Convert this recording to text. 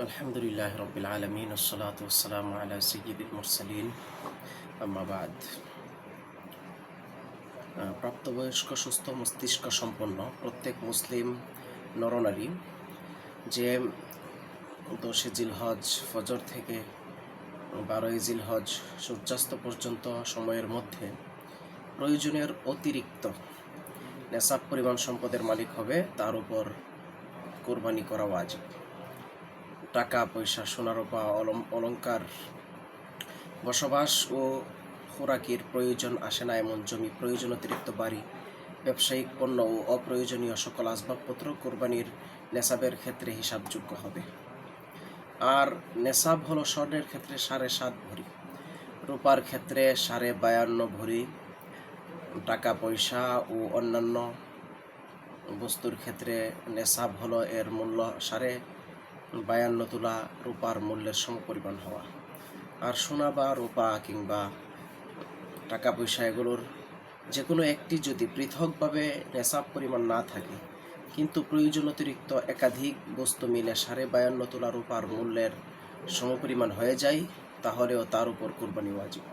আলহামদুলিল্লাহ রবিল আলমিন ওসলাতাম আলা সৈয়দুল মুরসালিন আম্মা বাদ। প্রাপ্তবয়স্ক সুস্থ মস্তিষ্ক সম্পন্ন প্রত্যেক মুসলিম নরনারী যে 10 জিলহজ ফজর থেকে 12 জিলহজ সূর্যাস্ত পর্যন্ত সময়ের মধ্যে প্রয়োজনের অতিরিক্ত নেশাব পরিমাণ সম্পদের মালিক হবে, তার উপর কোরবানি করা ওয়াজিব। টাকা পয়সা, সোনারূপা, অলংকার, বসবাস ও খোরাকির প্রয়োজন আসে না এমন জমি, প্রয়োজন অতিরিক্ত বাড়ি, ব্যবসায়িক পণ্য ও অপ্রয়োজনীয় সকল আসবাবপত্র কোরবানির নেশাবের ক্ষেত্রে হিসাবযোগ্য হবে। আর নেশাব হলো স্বর্ণের ক্ষেত্রে 7.5 ভরি, রূপার ক্ষেত্রে 52.5 ভরি, টাকা পয়সা ও অন্যান্য বস্তুর ক্ষেত্রে নেশাব হলো এর মূল্য 52.5 তোলা রূপার মূল্যের সমপরিমাণ হওয়া। আর সোনা বা রূপা কিংবা টাকা পয়সা এগুলোর যে কোনো একটি যদি পৃথকভাবে নেশাব পরিমাণ না থাকে, কিন্তু প্রয়োজন অতিরিক্ত একাধিক বস্তু মিলে 52.5 তোলা রূপার মূল্যের সমপরিমাণ হয়ে যায়, তাহলেও তার উপর কোরবানি ওয়াজিব।